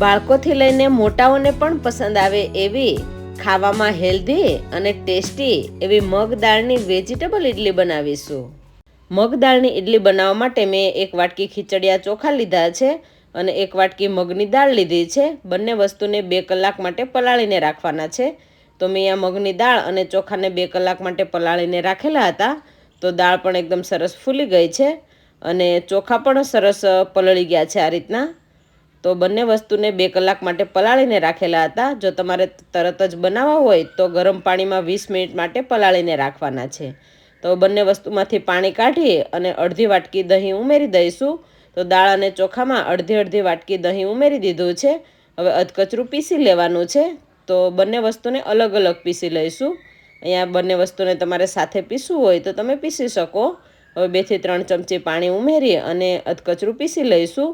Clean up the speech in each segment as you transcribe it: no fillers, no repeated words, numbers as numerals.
બાળકોથી લઈને મોટાઓને પણ પસંદ આવે એવી ખાવામાં હેલ્ધી અને ટેસ્ટી એવી મગ દાળની વેજીટેબલ ઇડલી બનાવીશું. મગ દાળની ઇડલી બનાવવા માટે મેં 1 વાટકી ખીચડિયા ચોખા લીધા છે અને 1 વાટકી મગની દાળ લીધી છે. બંને વસ્તુને 2 કલાક માટે પલાળીને રાખવાના છે. તો મેં આ મગની દાળ અને ચોખાને 2 કલાક માટે પલાળીને રાખેલા હતા. તો દાળ પણ એકદમ સરસ ફૂલી ગઈ છે અને ચોખા પણ સરસ પલળી ગયા છે આ રીતના. તો બંને વસ્તુને 2 કલાક માટે પલાળીને રાખેલા હતા. જો તમારે તરત જ બનાવવા હોય તો ગરમ પાણીમાં 20 મિનિટ માટે પલાળીને રાખવાના છે. તો બંને વસ્તુમાંથી પાણી કાઢી અને અડધી વાટકી દહીં ઉમેરી દઈશું. તો દાળ અને ચોખામાં અડધી વાટકી દહીં ઉમેરી દીધું છે. હવે અધકચરું પીસી લેવાનું છે. તો બંને વસ્તુને અલગ અલગ પીસી લઈશું. અહીંયા બંને વસ્તુને તમારે સાથે પીસવું હોય તો તમે પીસી શકો. હવે 2 થી 3 ચમચી પાણી ઉમેરી અને અધકચરું પીસી લઈશું.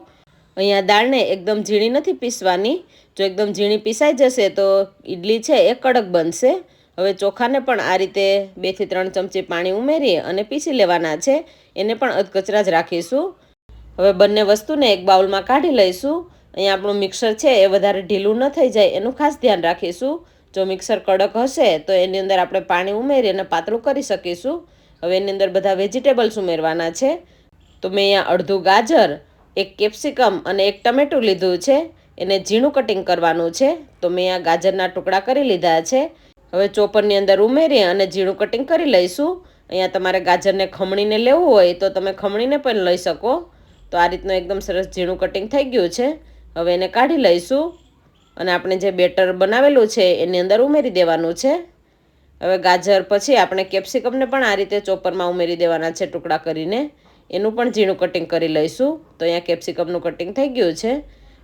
અહીંયા દાળને એકદમ ઝીણી નથી પીસવાની. જો એકદમ ઝીણી પીસાઈ જશે તો ઇડલી છે એ કડક બનશે. હવે ચોખાને પણ આ રીતે 2 થી 3 ચમચી પાણી ઉમેરી અને પીસી લેવાના છે. એને પણ અધકચરા જ રાખીશું. હવે બંને વસ્તુને એક બાઉલમાં કાઢી લઈશું. અહીંયા આપણું મિક્સર છે એ વધારે ઢીલું ન થઈ જાય એનું ખાસ ધ્યાન રાખીશું. જો મિક્સર કડક હશે તો એની અંદર આપણે પાણી ઉમેરી અને પાતળું કરી શકીશું. હવે એની અંદર બધા વેજીટેબલ્સ ઉમેરવાના છે. તો મેં અહીંયા અડધું ગાજર, 1 કેપ્સિકમ અને 1 ટમેટું લીધું છે. એને ઝીણું કટિંગ કરવાનું છે. તો મેં આ ગાજરના ટુકડા કરી લીધા છે. હવે ચોપરની અંદર ઉમેરી અને ઝીણું કટિંગ કરી લઈશું. અહીંયા તમારે ગાજરને ખમણીને લેવું હોય તો તમે ખમણીને પણ લઈ શકો. તો આ રીતનું એકદમ સરસ ઝીણું કટિંગ થઈ ગયું છે. હવે એને કાઢી લઈશું અને આપણે જે બેટર બનાવેલું છે એની અંદર ઉમેરી દેવાનું છે. હવે ગાજર પછી આપણે કેપ્સિકમને પણ આ રીતે ચોપરમાં ઉમેરી દેવાના છે ટુકડા કરીને. એનું પણ ઝીણું કટિંગ કરી લઈશું. તો અહીંયા કેપ્સિકમનું કટિંગ થઈ ગયું છે.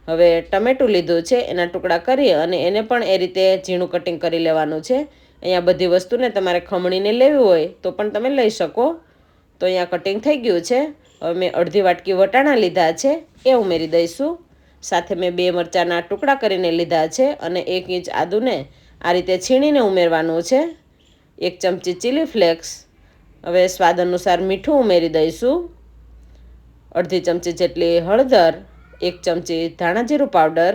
હવે ટમેટું લીધું છે એના ટુકડા કરી અને એને પણ એ રીતે ઝીણું કટિંગ કરી લેવાનું છે. અહીંયા બધી વસ્તુને તમારે ખમણીને લેવી હોય તો પણ તમે લઈ શકો. તો અહીંયા કટિંગ થઈ ગયું છે. હવે મેં અડધી વાટકી વટાણા લીધા છે એ ઉમેરી દઈશું. સાથે મેં 2 મરચાંના ટુકડા કરીને લીધા છે અને 1 ઇંચ આદુને આ રીતે છીણીને ઉમેરવાનું છે. 1 ચમચી ચીલી ફ્લેક્સ. હવે સ્વાદ અનુસાર મીઠું ઉમેરી દઈશું. અડધી ચમચી જેટલી હળદર, 1 ચમચી ધાણા જીરું પાવડર.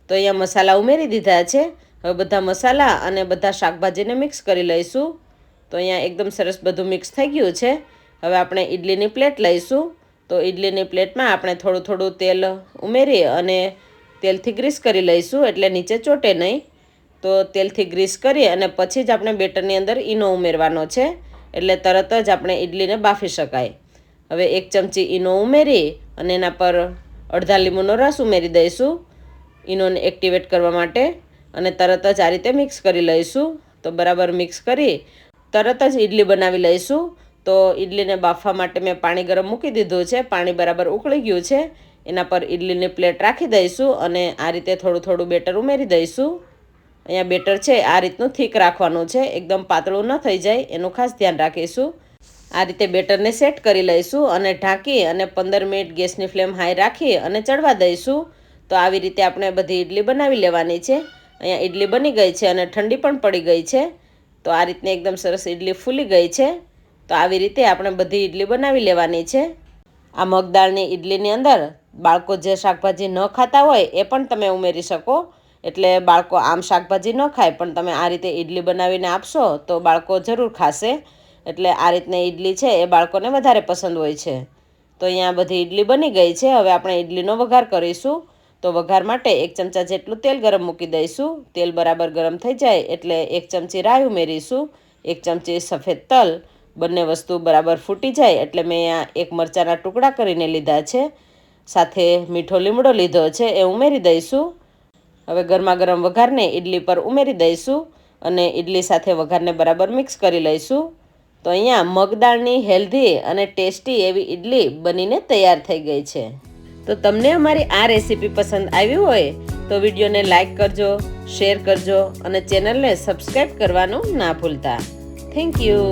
તો અહીંયા મસાલા ઉમેરી દીધા છે. હવે બધા મસાલા અને બધા શાકભાજીને મિક્સ કરી લઈશું. તો અહીંયા એકદમ સરસ બધું મિક્સ થઈ ગયું છે. હવે આપણે ઇડલીની પ્લેટ લઈશું. તો ઇડલીની પ્લેટમાં આપણે થોડું તેલ ઉમેરી અને તેલથી ગ્રીસ કરી લઈશું એટલે નીચે ચોટે નહીં. તો તેલથી ગ્રીસ કરી અને પછી જ આપણે બેટરની અંદર ઈનો ઉમેરવાનો છે એટલે તરત જ આપણે ઇડલીને બાફી શકાય. હવે 1 ચમચી ઈનો ઉમેરી અને એના પર અડધા લીંબુનો રસ ઉમેરી દઈશું ઈનોને એક્ટિવેટ કરવા માટે અને તરત જ આ રીતે મિક્સ કરી લઈશું. તો બરાબર મિક્સ કરી તરત જ ઇડલી બનાવી લઈશું. તો ઇડલીને બાફવા માટે મેં પાણી ગરમ મૂકી દીધું છે. પાણી બરાબર ઉકળી ગયું છે. એના પર ઇડલીની પ્લેટ રાખી દઈશું અને આ રીતે થોડું બેટર ઉમેરી દઈશું. અહીંયા બેટર છે આ રીતનું થીક રાખવાનું છે. એકદમ પાતળું ન થઈ જાય એનું ખાસ ધ્યાન રાખીશું. આ રીતે બેટરને સેટ કરી લઈશું અને ઢાંકી અને 15 મિનિટ ગેસની ફ્લેમ હાઈ રાખી અને ચડવા દઈશું. તો આવી રીતે આપણે બધી ઇડલી બનાવી લેવાની છે. અહીંયા ઇડલી બની ગઈ છે અને ઠંડી પણ પડી ગઈ છે. તો આ રીતની એકદમ સરસ ઇડલી ફૂલી ગઈ છે. તો આવી રીતે આપણે બધી ઇડલી બનાવી લેવાની છે. આ મગ દાળની ઇડલીની અંદર બાળકો જે શાકભાજી ન ખાતા હોય એ પણ તમે ઉમેરી શકો. એટલે બાળકો આમ શાકભાજી ન ખાય પણ તમે આ રીતે ઇડલી બનાવીને આપશો તો બાળકો જરૂર ખાશે. એટલે આ રીતની ઇડલી છે એ બાળકોને વધારે પસંદ હોય છે. તો અહીંયા બધી ઇડલી બની ગઈ છે. હવે આપણે ઇડલીનો વઘાર કરીશું. તો વઘાર માટે 1 ચમચા જેટલું તેલ ગરમ મૂકી દઈશું. તેલ બરાબર ગરમ થઈ જાય એટલે 1 ચમચી રાઈ ઉમેરીશું, 1 ચમચી સફેદ તલ. બંને વસ્તુ બરાબર ફૂટી જાય એટલે મેં અહીંયા 1 મરચાંના ટુકડા કરીને લીધા છે. સાથે મીઠો લીમડો લીધો છે એ ઉમેરી દઈશું. હવે ગરમા ગરમ વઘારને ઇડલી પર ઉમેરી દઈશું અને ઇડલી સાથે વઘારને બરાબર મિક્સ કરી લઈશું. તો અહીંયા મગ દાળની હેલ્ધી અને ટેસ્ટી એવી ઇડલી બનીને તૈયાર થઈ ગઈ છે. તો તમને અમારી આ રેસીપી પસંદ આવી હોય તો વિડીયોને લાઈક કરજો, શેર કરજો અને ચેનલને સબસ્ક્રાઈબ કરવાનું ના ભૂલતા. Thank you.